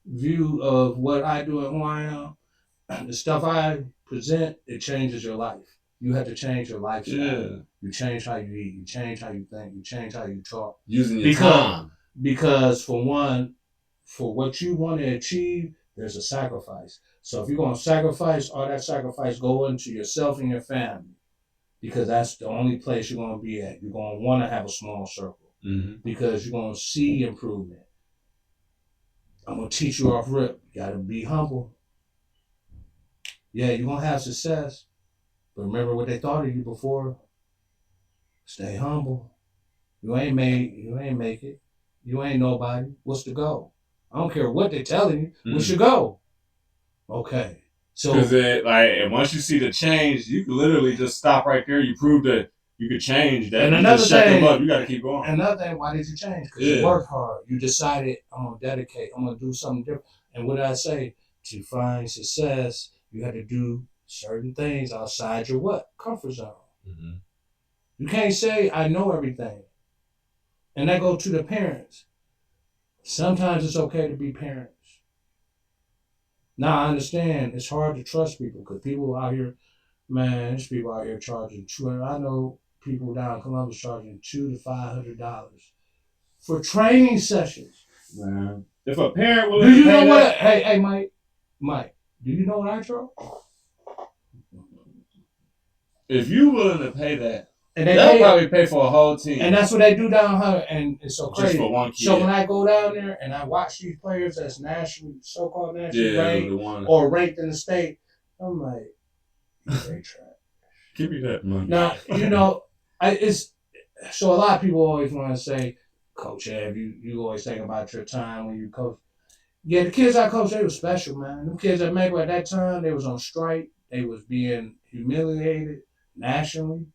view of what I do and who I am, the stuff I present, it changes your life. You have to change your lifestyle. Yeah. You change how you eat. You change how you think. You change how you talk. Using your time. Because for one, for what you want to achieve, there's a sacrifice. So if you're gonna sacrifice, all that sacrifice go into yourself and your family. Because that's the only place you're going to be at. You're going to want to have a small circle because you're going to see improvement. I'm going to teach you off rip. You got to be humble. Yeah, you're going to have success. But remember what they thought of you before. Stay humble. You ain't make it. You ain't nobody. What's the goal? I don't care what they're telling you. What's your goal? Okay. So, because once you see the change, you can literally just stop right there. You prove that you could change that. And another thing, you got to keep going. Another thing, why did you change? Because you worked hard. You decided, I'm going to dedicate. I'm going to do something different. And what did I say? To find success, you had to do certain things outside your what? Comfort zone. Mm-hmm. You can't say, I know everything. And that goes to the parents. Sometimes it's okay to be parents. Now, I understand it's hard to trust people because people out here, man, there's people out here charging $200. I know people down in Columbus charging $200 to $500 for training sessions. Man, if a parent will, do you know what? Hey, Mike, do you know what I charge? If you willing to pay that, and they'll probably pay for a whole team. And that's what they do down here, and it's so crazy. Just for one kid. So when I go down there and I watch these players that's nationally, so-called nationally ranked or ranked in the state, I'm like, they trash. Give me that money. Now, you know, it's so a lot of people always want to say, Coach Ev, you always think about your time when you coach. Yeah, the kids I coached, they were special, man. The kids at Maple at that time, they was on strike. They was being humiliated nationally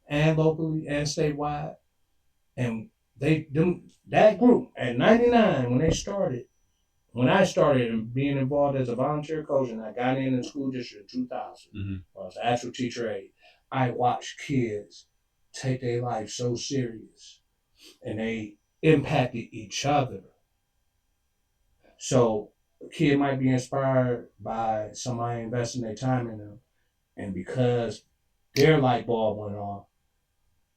and locally and statewide. And that group at 99, when I started and being involved as a volunteer coach and I got in the school district in 2000, I was an actual teacher aide, I watched kids take their life so serious and they impacted each other. So a kid might be inspired by somebody investing their time in them, and because their light bulb went off,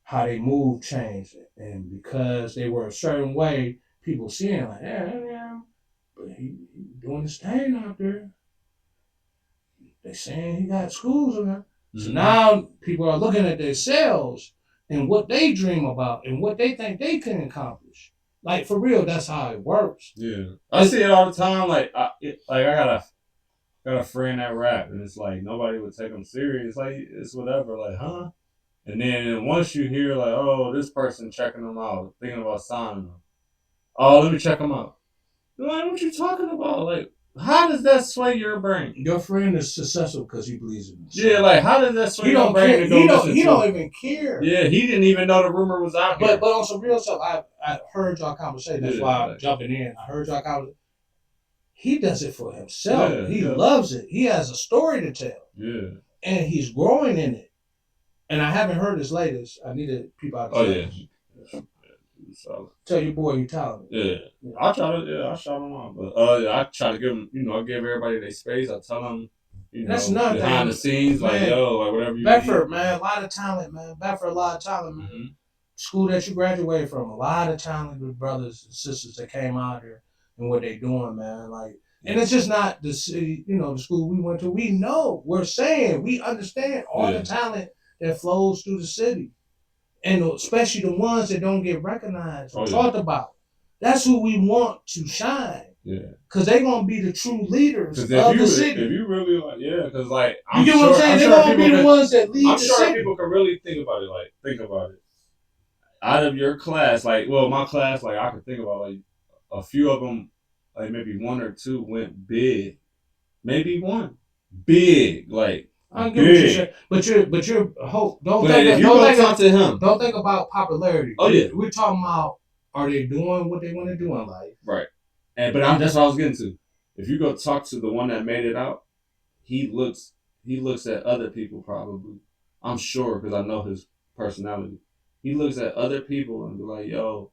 how they move changed, and because they were a certain way, people seeing like, yeah, but he doing his thing out there. They saying he got schools in there. So now people are looking at themselves and what they dream about and what they think they can accomplish. Like for real, that's how it works. Yeah, I see it all the time. Like I got a friend that rap, and it's like nobody would take him serious. Like it's whatever. Like huh? And then once you hear like, oh, this person checking them out, thinking about signing them. Oh, let me check them out. Like, what you talking about? Like, how does that sway your brain? Your friend is successful because he believes in himself. Yeah, like how does that sway your brain care. to go listen to? He don't even care. Yeah, he didn't even know the rumor was out here. But on some real stuff, I heard y'all conversation. That's why I'm jumping in. I heard y'all conversation. He does it for himself. Yeah, he loves it. He has a story to tell. Yeah. And he's growing in it. And I haven't heard his latest. I need to peep out. Oh yeah. Tell your boy you talented. Yeah. I try to. I shout him out, but I try to give him. I give everybody their space. I tell them. That's nothing behind the scenes, man, like yo, like whatever you. Bedford, man, a lot of talent, man. Bedford, a lot of talent, man. Mm-hmm. School that you graduated from, a lot of talented brothers and sisters that came out here and what they doing, man. Like, and it's just not the city, the school we went to. We know, we understand all the talent that flows through the city, and especially the ones that don't get recognized or talked about. That's who we want to shine. Yeah, because they're gonna be the true leaders of the city. If you really because you get what I'm saying, they're gonna be the ones that lead the city. I'm sure people can really think about it. Like think about it. Out of your class, my class, I could think about a few of them, like maybe one or two went big, maybe one big, I get what you're saying, but you're hope. Don't think about popularity. Oh yeah, we're talking about are they doing what they want to do in life, right? That's what I was getting to. If you go talk to the one that made it out, he looks at other people probably. I'm sure because I know his personality. He looks at other people and be like, yo,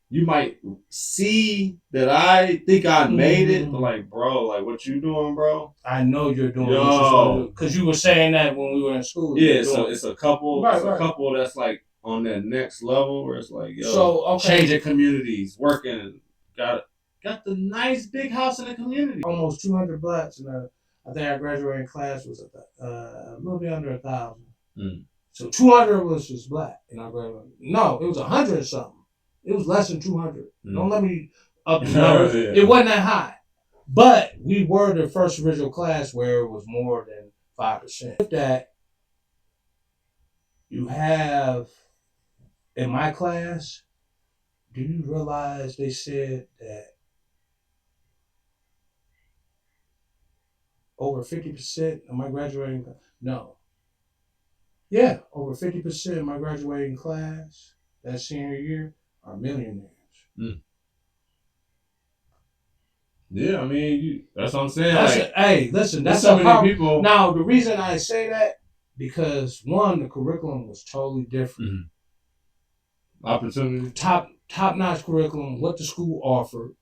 you might see that I think I made it, but bro, what you doing, bro? I know you're doing what you're supposed to do. Because you were saying that when we were in school. Yeah, so it's a couple couple that's on that next level where it's changing communities, working, got the nice big house in the community. Almost 200 blacks, and I think our graduating class was a little bit under 1,000. So 200 of us was black in our graduating. No, it was 100 something. It was less than 200. Don't let me up the numbers. It wasn't that high. But we were the first original class where it was more than 5%. With that, you have, in my class, do you realize they said that over 50% of my graduating class? No. Yeah, over 50% of my graduating class that senior year are millionaires. Yeah, I mean, that's what I'm saying. Hey, listen, that's so many people. Now, the reason I say that, because one, the curriculum was totally different. Opportunity. Top-notch curriculum, what the school offered,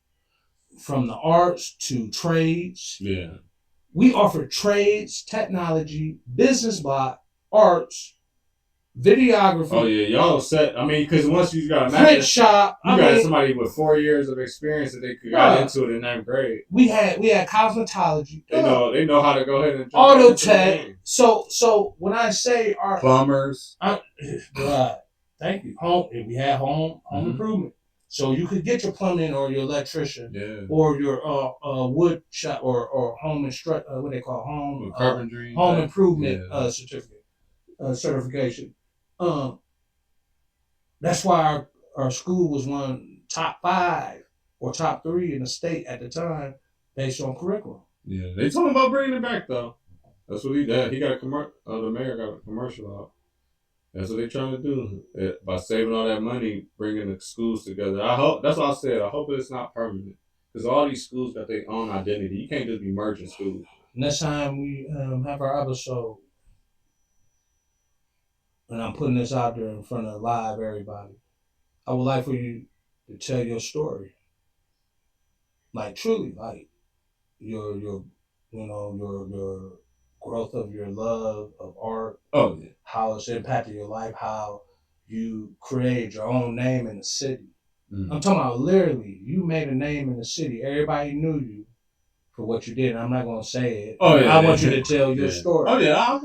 from the arts to trades. Yeah. We offered trades, technology, business block, arts, videography. Oh yeah, y'all set. I mean, because once you got a print shop, you got somebody with 4 years of experience that they got into it in 9th grade. We had cosmetology. They know how to go ahead and auto tech. So when I say our plumbers, thank you. We had home improvement. So you could get your plumbing or your electrician or your wood shop or home what they call home carpentry, home improvement certification. That's why our school was one top 5 or top 3 in the state at the time based on curriculum. Yeah, they told him about bringing it back though. That's what he did. He got a commercial. The mayor got a commercial out. That's what they're trying to do by saving all that money, bringing the schools together. I hope that's what I said. I hope it's not permanent because all these schools got their own identity. You can't just be merging schools. Next time we have our episode, and I'm putting this out there in front of live everybody, I would like for you to tell your story. like truly, like your your growth of your love of art. Oh yeah. How it's impacted your life. How you created your own name in the city. I'm talking about literally. You made a name in the city. Everybody knew you for what you did. I'm not gonna say it. Oh yeah. I want you to tell your story. Oh yeah.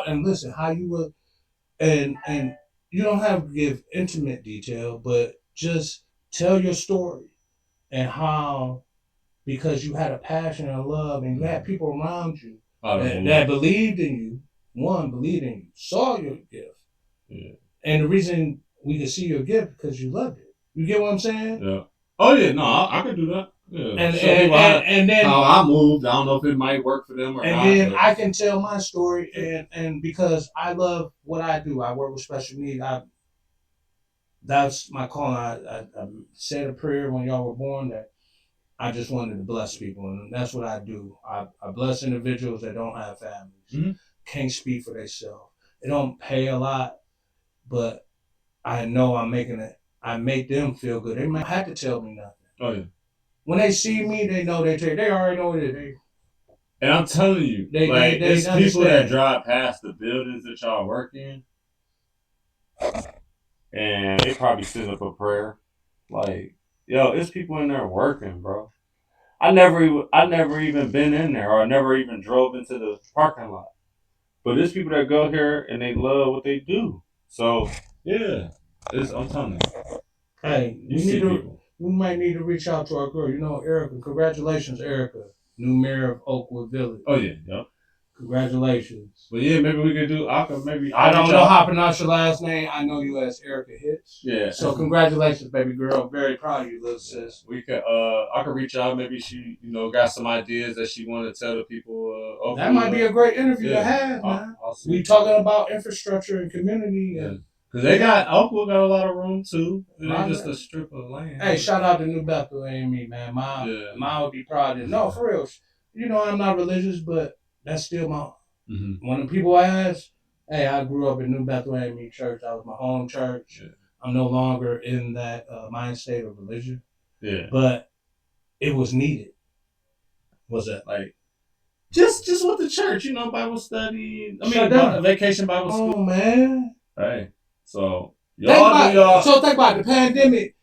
And listen how you would and you don't have to give intimate detail, but just tell your story and how because you had a passion and a love and you had people around you that believed in you. One believed in you, saw your gift, and the reason we could see your gift because you loved it. You get what I'm saying? Yeah. Oh yeah, no, I could do that. Yeah. And then how I moved. I don't know if it might work for them or and not. then I can tell my story and because I love what I do. I work with special needs. That's my calling. I said a prayer when y'all were born that I just wanted to bless people, and that's what I do. I bless individuals that don't have families, can't speak for themselves. They don't pay a lot, but I know I'm making it. I make them feel good. They might have to tell me nothing. Oh yeah. When they see me, they know they already know it. And I'm telling you, it's people that drive past the buildings that y'all work in, and they probably send up a prayer. Like, yo, it's people in there working, bro. I never even been in there, or I never even drove into the parking lot. But there's people that go here and they love what they do. So yeah, I'm telling you. Hey, we might need to reach out to our girl. You know, Erica. Congratulations, Erica, new mayor of Oakwood Village. Oh yeah, yep. Congratulations. But yeah, maybe we could do. I don't know how to pronounce your last name. I know you as Erica Hitch. Yeah. So congratulations, baby girl. I'm very proud of you, little sis. We could. I could reach out. Maybe she, got some ideas that she want to tell the people. That might be a great interview to have, man. We talking about infrastructure and community and. Because Oakwood got a lot of room too. It ain't just a strip of land. Hey, shout out to New Bethel A&E, man. Mom would be proud of it. No, for real. You know, I'm not religious, but that's still my. When the people ask, hey, I grew up in New Bethel A&E Church. That was my home church. Yeah. I'm no longer in that mind state of religion. Yeah. But it was needed. What's that? Like, just with the church, Bible study. Vacation Bible school. Oh, man. Hey. So think about the pandemic.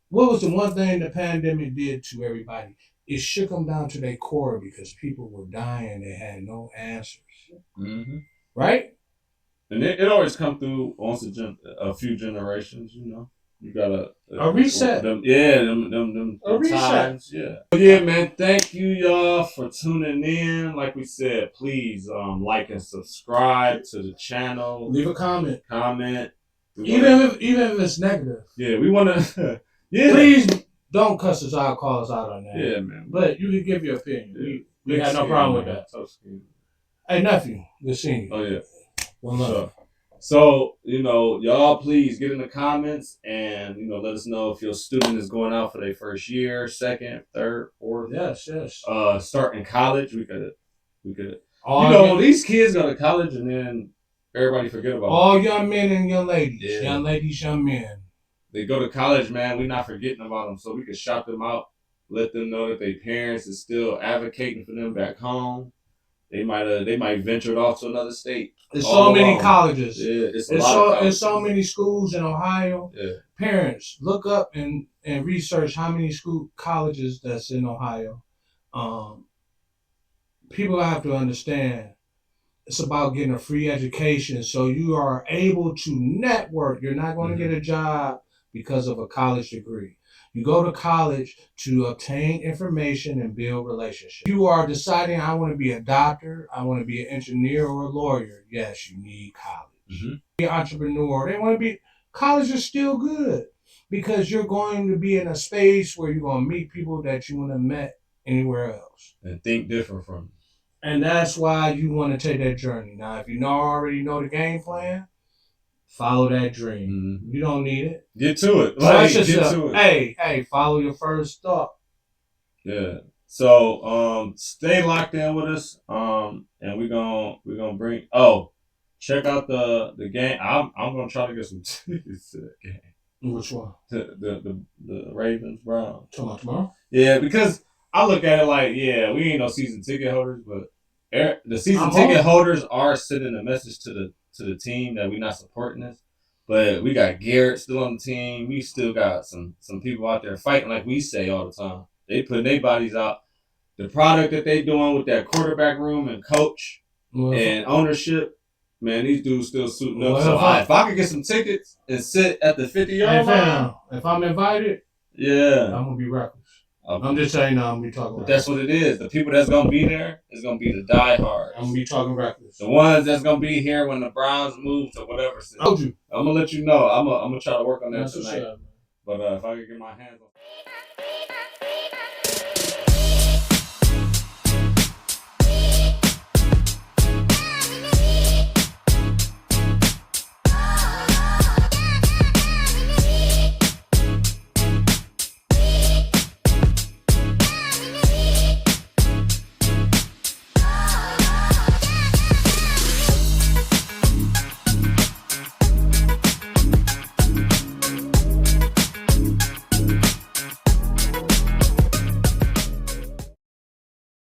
What was the one thing the pandemic did to everybody? It shook them down to their core because people were dying. They had no answers. Right? And it always come through once a few generations. You got a reset. Them a reset. Times. Yeah. Yeah, man. Thank you, y'all, for tuning in. Like we said, please like and subscribe to the channel. Leave a comment. Even if it's negative. Yeah, we want to. Yeah. Please don't cuss us out, call us out on that. Yeah, man. But you can give your opinion. Yeah. We got no problem with that. Hey, nephew, good seeing you. Oh yeah. One love. So, y'all please get in the comments and, let us know if your student is going out for their first year, second, third, fourth. Yes. Starting college, we could. All these kids go to college and then everybody forget about all them. Young men and young ladies. Yeah. Young ladies, young men. They go to college, man. We're not forgetting about them. So we can shout them out, let them know that their parents is still advocating for them back home. They might venture off to another state. There's so many colleges. Yeah, there's so many schools in Ohio. Yeah. Parents, look up and research how many colleges that's in Ohio. People have to understand it's about getting a free education so you are able to network. You're not going to get a job because of a college degree. You go to college to obtain information and build relationships. You are deciding, I want to be a doctor, I want to be an engineer or a lawyer. Yes, you need college. Be an entrepreneur. They want to be, college is still good because you're going to be in a space where you're going to meet people that you wouldn't have met anywhere else. And think different from you. And that's why you want to take that journey. Now, if you already know the game plan, follow that dream. You don't need it. Get to it. Get to it. Hey, follow your first thought. Yeah. So stay locked in with us. And we're gonna bring check out the game. I'm gonna try to get some tickets to that game. Which one? The Ravens Browns. Tomorrow? Yeah, because I look at it like, yeah, we ain't no season ticket holders, but the season I'm ticket home. holders are sending a message to the team that we're not supporting this. But we got Garrett still on the team. We still got some people out there fighting, like we say all the time. They putting their bodies out. The product that they doing with that quarterback room and coach and ownership, man, these dudes still suiting up. So if I could get some tickets and sit at the 50-yard line, if I'm invited, yeah, I'm gonna be reckless. I'm just saying, I'm gonna be talking. But that's what it is. The people that's gonna be there is gonna be the diehards. I'm gonna be talking reckless. The ones that's gonna be here when the Browns move to whatever city. Told you. I'm gonna let you know. I'm gonna try to work on that That's tonight. sure, but if I could get my hands on.